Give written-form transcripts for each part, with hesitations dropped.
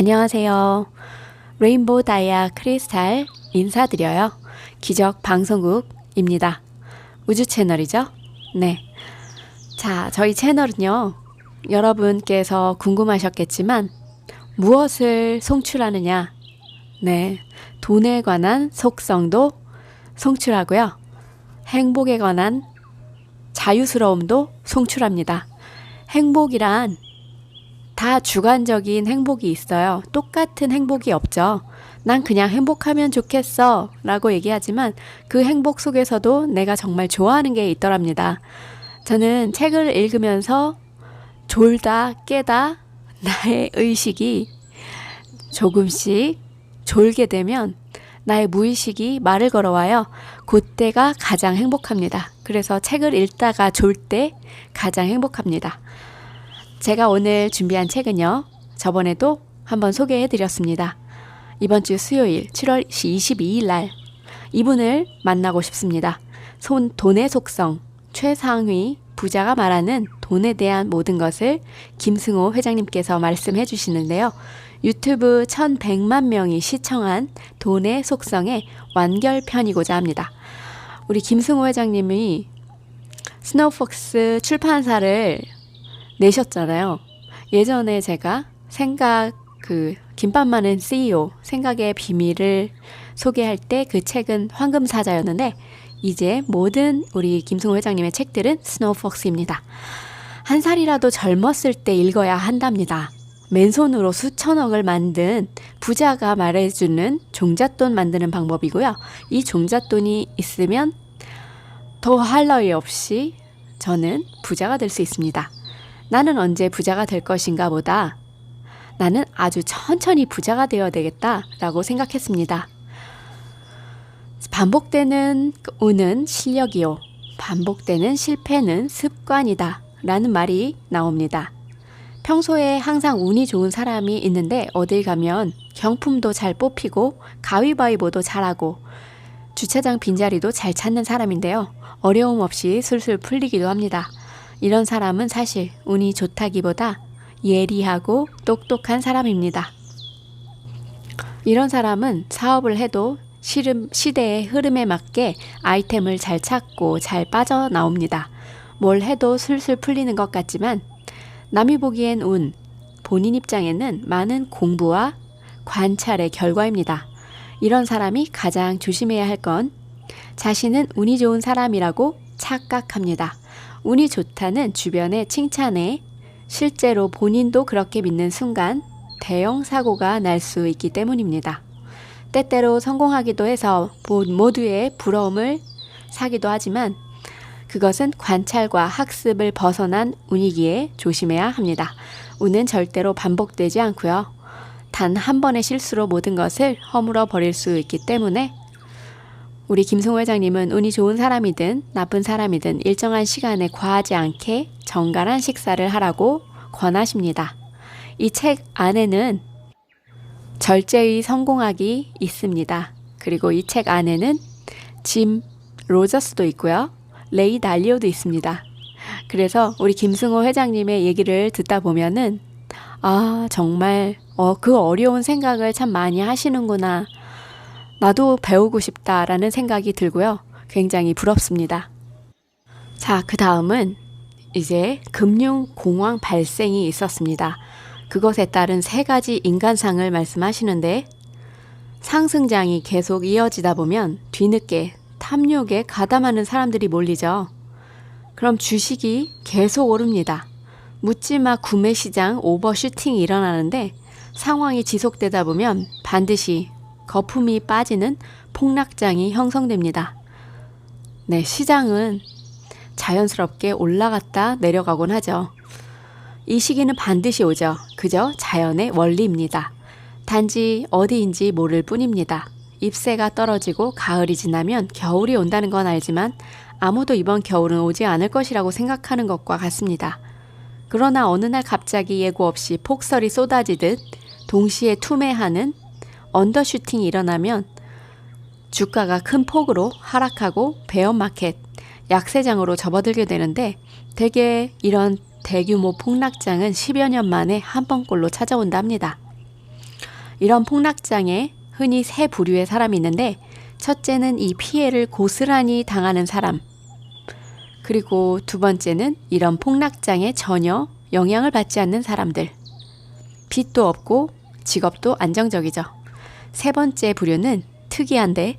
안녕하세요. 레인보우 다이아 크리스탈 인사드려요. 기적 방송국입니다. 우주 채널이죠? 네. 자, 저희 채널은요, 여러분께서 궁금하셨겠지만, 무엇을 송출하느냐? 네. 돈에 관한 속성도 송출하고요. 행복에 관한 자유스러움도 송출합니다. 행복이란 다 주관적인 행복이 있어요. 똑같은 행복이 없죠. 난 그냥 행복하면 좋겠어 라고 얘기하지만 그 행복 속에서도 내가 정말 좋아하는 게 있더랍니다. 저는 책을 읽으면서 졸다 깨다 나의 의식이 조금씩 졸게 되면 나의 무의식이 말을 걸어와요. 그때가 가장 행복합니다. 그래서 책을 읽다가 졸 때 가장 행복합니다. 제가 오늘 준비한 책은요, 저번에도 한번 소개해드렸습니다. 이번 주 수요일 7월 22일 날 이분을 만나고 싶습니다. 돈의 속성, 최상위 부자가 말하는 돈에 대한 모든 것을 김승호 회장님께서 말씀해 주시는데요. 유튜브 1100만 명이 시청한 돈의 속성의 완결편이고자 합니다. 우리 김승호 회장님이 스노우폭스 출판사를 내셨잖아요. 예전에 제가 김밥 많은 CEO, 생각의 비밀을 소개할 때 그 책은 황금사자였는데, 이제 모든 우리 김승호 회장님의 책들은 스노우폭스입니다. 한 살이라도 젊었을 때 읽어야 한답니다. 맨손으로 수천억을 만든 부자가 말해주는 종잣돈 만드는 방법이고요. 이 종잣돈이 있으면 더할 나위 없이 저는 부자가 될 수 있습니다. 나는 언제 부자가 될 것인가 보다 나는 아주 천천히 부자가 되어야 되겠다라고 생각했습니다. 반복되는 운은 실력이요. 반복되는 실패는 습관이다 라는 말이 나옵니다. 평소에 항상 운이 좋은 사람이 있는데 어딜 가면 경품도 잘 뽑히고 가위바위보도 잘하고 주차장 빈자리도 잘 찾는 사람인데요. 어려움 없이 술술 풀리기도 합니다. 이런 사람은 사실 운이 좋다기보다 예리하고 똑똑한 사람입니다. 이런 사람은 사업을 해도 시대의 흐름에 맞게 아이템을 잘 찾고 잘 빠져나옵니다. 뭘 해도 술술 풀리는 것 같지만 남이 보기엔 운, 본인 입장에는 많은 공부와 관찰의 결과입니다. 이런 사람이 가장 조심해야 할 건 자신은 운이 좋은 사람이라고 착각합니다. 운이 좋다는 주변의 칭찬에 실제로 본인도 그렇게 믿는 순간 대형 사고가 날 수 있기 때문입니다. 때때로 성공하기도 해서 모두의 부러움을 사기도 하지만 그것은 관찰과 학습을 벗어난 운이기에 조심해야 합니다. 운은 절대로 반복되지 않고요. 단 한 번의 실수로 모든 것을 허물어 버릴 수 있기 때문에 우리 김승호 회장님은 운이 좋은 사람이든 나쁜 사람이든 일정한 시간에 과하지 않게 정갈한 식사를 하라고 권하십니다. 이 책 안에는 절제의 성공학이 있습니다. 그리고 이 책 안에는 짐 로저스도 있고요. 레이 달리오도 있습니다. 그래서 우리 김승호 회장님의 얘기를 듣다 보면은 정말 그 어려운 생각을 참 많이 하시는구나. 나도 배우고 싶다라는 생각이 들고요. 굉장히 부럽습니다. 자, 그 다음은 이제 금융공황 발생이 있었습니다. 그것에 따른 3가지 인간상을 말씀하시는데 상승장이 계속 이어지다 보면 뒤늦게 탐욕에 가담하는 사람들이 몰리죠. 그럼 주식이 계속 오릅니다. 묻지마 구매시장 오버슈팅이 일어나는데 상황이 지속되다 보면 반드시 거품이 빠지는 폭락장이 형성됩니다. 네, 시장은 자연스럽게 올라갔다 내려가곤 하죠. 이 시기는 반드시 오죠. 그저 자연의 원리입니다. 단지 어디인지 모를 뿐입니다. 잎새가 떨어지고 가을이 지나면 겨울이 온다는 건 알지만 아무도 이번 겨울은 오지 않을 것이라고 생각하는 것과 같습니다. 그러나 어느 날 갑자기 예고 없이 폭설이 쏟아지듯 동시에 투매하는 언더슈팅이 일어나면 주가가 큰 폭으로 하락하고 베어마켓, 약세장으로 접어들게 되는데 대개 이런 대규모 폭락장은 10여 년 만에 한 번꼴로 찾아온다 합니다. 이런 폭락장에 흔히 세 부류의 사람이 있는데, 첫째는 이 피해를 고스란히 당하는 사람, 그리고 두 번째는 이런 폭락장에 전혀 영향을 받지 않는 사람들, 빚도 없고 직업도 안정적이죠. 세 번째 부류는 특이한데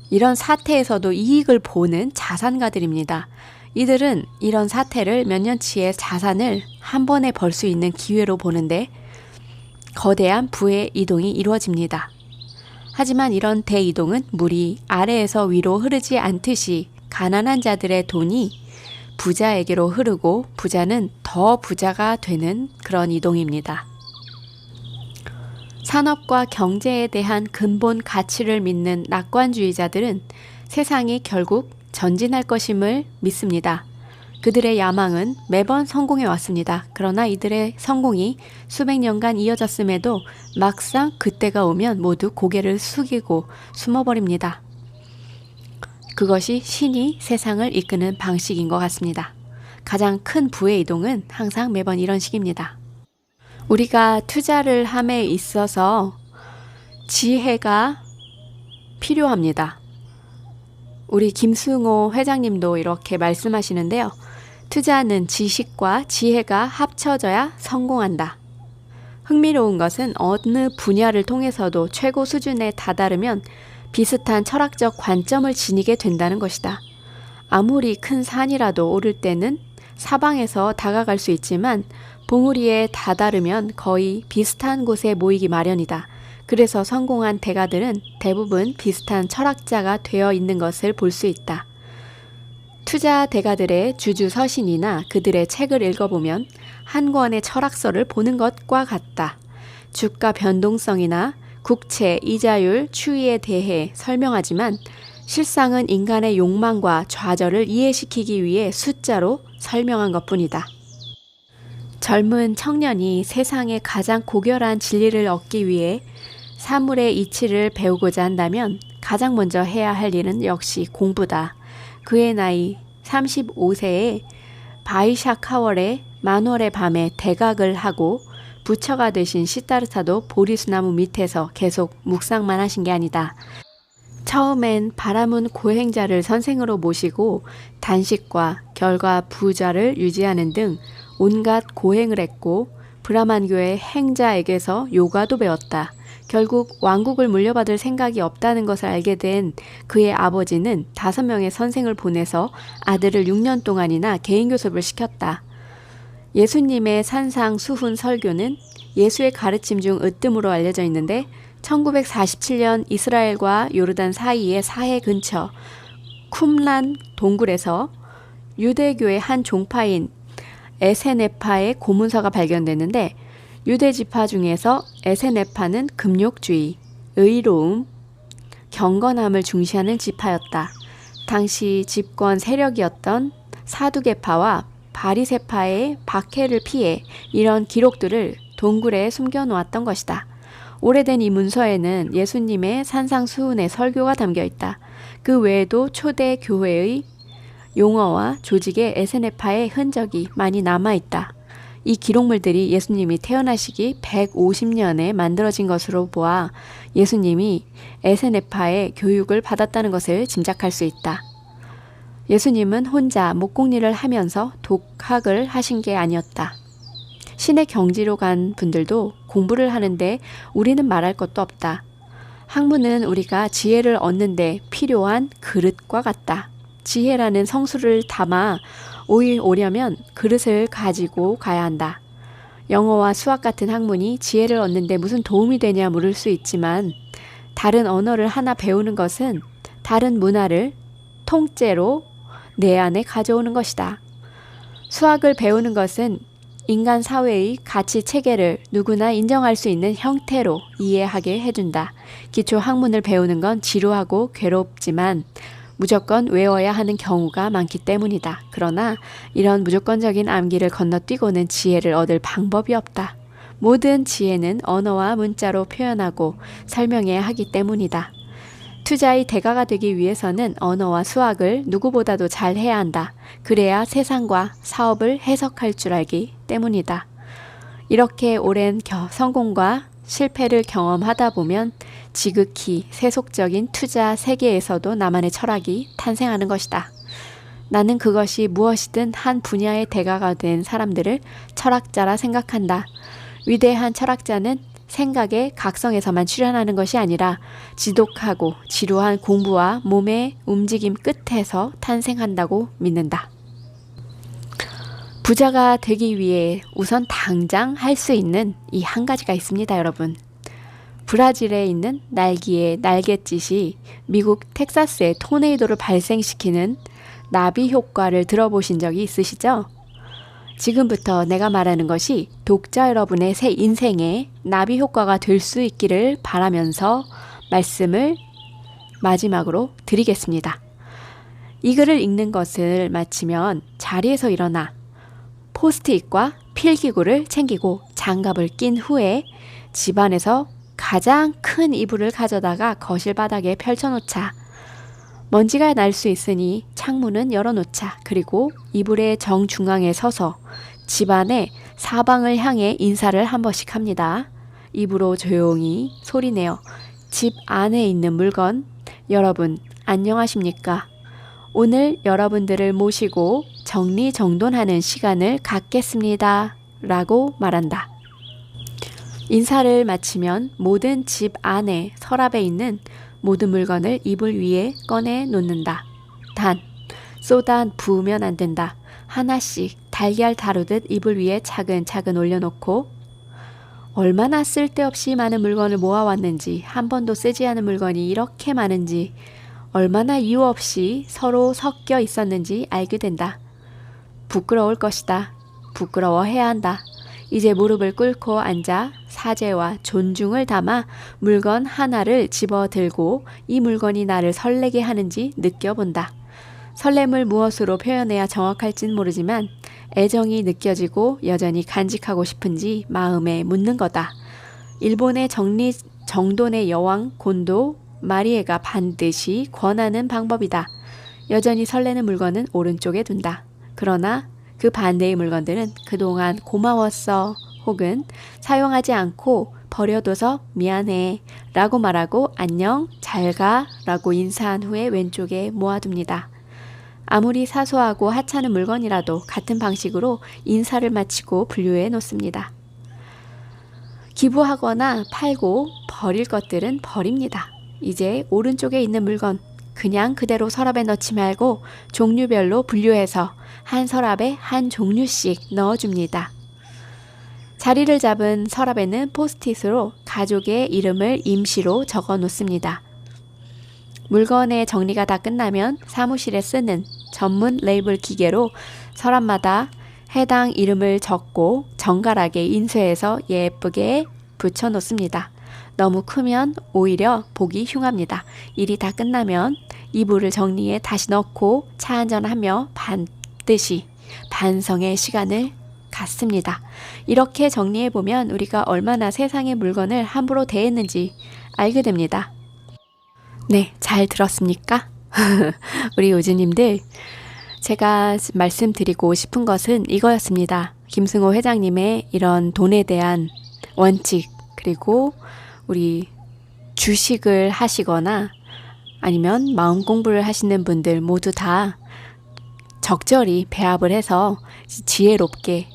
이런 사태에서도 이익을 보는 자산가들입니다. 이들은 이런 사태를 몇 년치의 자산을 한 번에 벌 수 있는 기회로 보는데 거대한 부의 이동이 이루어집니다. 하지만 이런 대이동은 물이 아래에서 위로 흐르지 않듯이 가난한 자들의 돈이 부자에게로 흐르고 부자는 더 부자가 되는 그런 이동입니다. 산업과 경제에 대한 근본 가치를 믿는 낙관주의자들은 세상이 결국 전진할 것임을 믿습니다. 그들의 야망은 매번 성공해 왔습니다. 그러나 이들의 성공이 수백 년간 이어졌음에도 막상 그때가 오면 모두 고개를 숙이고 숨어버립니다. 그것이 신이 세상을 이끄는 방식인 것 같습니다. 가장 큰 부의 이동은 항상 매번 이런 식입니다. 우리가 투자를 함에 있어서 지혜가 필요합니다. 우리 김승호 회장님도 이렇게 말씀하시는데요. 투자는 지식과 지혜가 합쳐져야 성공한다. 흥미로운 것은 어느 분야를 통해서도 최고 수준에 다다르면 비슷한 철학적 관점을 지니게 된다는 것이다. 아무리 큰 산이라도 오를 때는 사방에서 다가갈 수 있지만 봉우리에 다다르면 거의 비슷한 곳에 모이기 마련이다. 그래서 성공한 대가들은 대부분 비슷한 철학자가 되어 있는 것을 볼 수 있다. 투자 대가들의 주주서신이나 그들의 책을 읽어보면 한 권의 철학서를 보는 것과 같다. 주가 변동성이나 국채, 이자율, 추이에 대해 설명하지만 실상은 인간의 욕망과 좌절을 이해시키기 위해 숫자로 설명한 것뿐이다. 젊은 청년이 세상의 가장 고결한 진리를 얻기 위해 사물의 이치를 배우고자 한다면 가장 먼저 해야 할 일은 역시 공부다. 그의 나이 35세에 바이샤카월의 만월의 밤에 대각을 하고 부처가 되신 시다르타도 보리수나무 밑에서 계속 묵상만 하신 게 아니다. 처음엔 바라문 고행자를 선생으로 모시고 단식과 결과 부자를 유지하는 등 온갖 고행을 했고 브라만교의 행자에게서 요가도 배웠다. 결국 왕국을 물려받을 생각이 없다는 것을 알게 된 그의 아버지는 5명의 선생을 보내서 아들을 6년 동안이나 개인교습을 시켰다. 예수님의 산상수훈 설교는 예수의 가르침 중 으뜸으로 알려져 있는데 1947년 이스라엘과 요르단 사이의 사해 근처 쿰란 동굴에서 유대교의 한 종파인 에세네파의 고문서가 발견됐는데 유대 지파 중에서 에세네파는 금욕주의, 의로움, 경건함을 중시하는 지파였다. 당시 집권 세력이었던 사두개파와 바리새파의 박해를 피해 이런 기록들을 동굴에 숨겨놓았던 것이다. 오래된 이 문서에는 예수님의 산상수훈의 설교가 담겨 있다. 그 외에도 초대 교회의 용어와 조직의 에세네파의 흔적이 많이 남아있다. 이 기록물들이 예수님이 태어나시기 150년에 만들어진 것으로 보아 예수님이 에세네파의 교육을 받았다는 것을 짐작할 수 있다. 예수님은 혼자 목공일을 하면서 독학을 하신 게 아니었다. 신의 경지로 간 분들도 공부를 하는데 우리는 말할 것도 없다. 학문은 우리가 지혜를 얻는데 필요한 그릇과 같다. 지혜라는 성수를 담아 오려면 그릇을 가지고 가야 한다. 영어와 수학 같은 학문이 지혜를 얻는데 무슨 도움이 되냐 물을 수 있지만 다른 언어를 하나 배우는 것은 다른 문화를 통째로 내 안에 가져오는 것이다. 수학을 배우는 것은 인간 사회의 가치 체계를 누구나 인정할 수 있는 형태로 이해하게 해준다. 기초 학문을 배우는 건 지루하고 괴롭지만 무조건 외워야 하는 경우가 많기 때문이다. 그러나 이런 무조건적인 암기를 건너뛰고는 지혜를 얻을 방법이 없다. 모든 지혜는 언어와 문자로 표현하고 설명해야 하기 때문이다. 투자의 대가가 되기 위해서는 언어와 수학을 누구보다도 잘 해야 한다. 그래야 세상과 사업을 해석할 줄 알기 때문이다. 이렇게 오랜 성공과 실패를 경험하다 보면 지극히 세속적인 투자 세계에서도 나만의 철학이 탄생하는 것이다. 나는 그것이 무엇이든 한 분야의 대가가 된 사람들을 철학자라 생각한다. 위대한 철학자는 생각의 각성에서만 출현하는 것이 아니라 지독하고 지루한 공부와 몸의 움직임 끝에서 탄생한다고 믿는다. 부자가 되기 위해 우선 당장 할 수 있는 이 한 가지가 있습니다, 여러분. 브라질에 있는 날개의 날갯짓이 미국 텍사스의 토네이도를 발생시키는 나비 효과를 들어보신 적이 있으시죠? 지금부터 내가 말하는 것이 독자 여러분의 새 인생에 나비 효과가 될 수 있기를 바라면서 말씀을 마지막으로 드리겠습니다. 이 글을 읽는 것을 마치면 자리에서 일어나 포스트잇과 필기구를 챙기고 장갑을 낀 후에 집안에서 가장 큰 이불을 가져다가 거실 바닥에 펼쳐놓자. 먼지가 날 수 있으니 창문은 열어놓자. 그리고 이불의 정중앙에 서서 집안의 사방을 향해 인사를 한 번씩 합니다. 입으로 조용히 소리내어 집 안에 있는 물건, 여러분 안녕하십니까? 오늘 여러분들을 모시고 정리정돈하는 시간을 갖겠습니다. 라고 말한다. 인사를 마치면 모든 집 안에 서랍에 있는 모든 물건을 이불 위에 꺼내 놓는다. 단, 쏟아 부으면 안 된다. 하나씩 달걀 다루듯 이불 위에 차근차근 올려놓고 얼마나 쓸데없이 많은 물건을 모아왔는지, 한 번도 쓰지 않은 물건이 이렇게 많은지, 얼마나 이유 없이 서로 섞여 있었는지 알게 된다. 부끄러울 것이다. 부끄러워해야 한다. 이제 무릎을 꿇고 앉아 사죄와 존중을 담아 물건 하나를 집어들고 이 물건이 나를 설레게 하는지 느껴본다. 설렘을 무엇으로 표현해야 정확할진 모르지만 애정이 느껴지고 여전히 간직하고 싶은지 마음에 묻는 거다. 일본의 정돈의 여왕 곤도 마리에가 반드시 권하는 방법이다. 여전히 설레는 물건은 오른쪽에 둔다. 그러나 그 반대의 물건들은 그동안 고마웠어 혹은 사용하지 않고 버려둬서 미안해 라고 말하고 안녕 잘가 라고 인사한 후에 왼쪽에 모아둡니다. 아무리 사소하고 하찮은 물건이라도 같은 방식으로 인사를 마치고 분류해 놓습니다. 기부하거나 팔고 버릴 것들은 버립니다. 이제 오른쪽에 있는 물건 그냥 그대로 서랍에 넣지 말고 종류별로 분류해서 한 서랍에 한 종류씩 넣어줍니다. 자리를 잡은 서랍에는 포스트잇으로 가족의 이름을 임시로 적어 놓습니다. 물건의 정리가 다 끝나면 사무실에 쓰는 전문 레이블 기계로 서랍마다 해당 이름을 적고 정갈하게 인쇄해서 예쁘게 붙여 놓습니다. 너무 크면 오히려 보기 흉합니다. 일이 다 끝나면 이불을 정리해 다시 넣고 차 한잔하며 반드시 반성의 시간을 갖습니다. 이렇게 정리해보면 우리가 얼마나 세상의 물건을 함부로 대했는지 알게 됩니다. 네, 잘 들었습니까? 우리 요즈님들, 제가 말씀드리고 싶은 것은 이거였습니다. 김승호 회장님의 이런 돈에 대한 원칙, 그리고 우리 주식을 하시거나 아니면 마음 공부를 하시는 분들 모두 다 적절히 배합을 해서 지혜롭게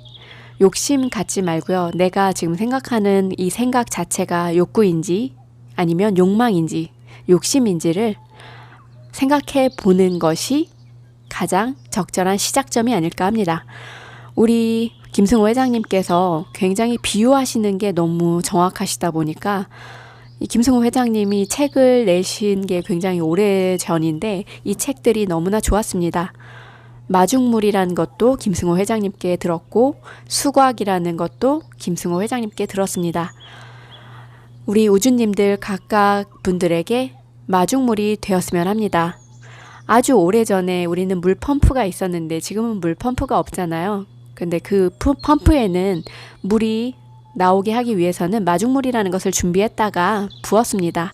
욕심 갖지 말고요. 내가 지금 생각하는 이 생각 자체가 욕구인지 아니면 욕망인지 욕심인지를 생각해 보는 것이 가장 적절한 시작점이 아닐까 합니다. 우리 김승호 회장님께서 굉장히 비유하시는 게 너무 정확하시다 보니까 이 김승호 회장님이 책을 내신 게 굉장히 오래 전인데 이 책들이 너무나 좋았습니다. 마중물이라는 것도 김승호 회장님께 들었고 수곽이라는 것도 김승호 회장님께 들었습니다. 우리 우주님들 각각 분들에게 마중물이 되었으면 합니다. 아주 오래전에 우리는 물 펌프가 있었는데 지금은 물 펌프가 없잖아요. 근데 그 펌프에는 물이 나오게 하기 위해서는 마중물이라는 것을 준비했다가 부었습니다.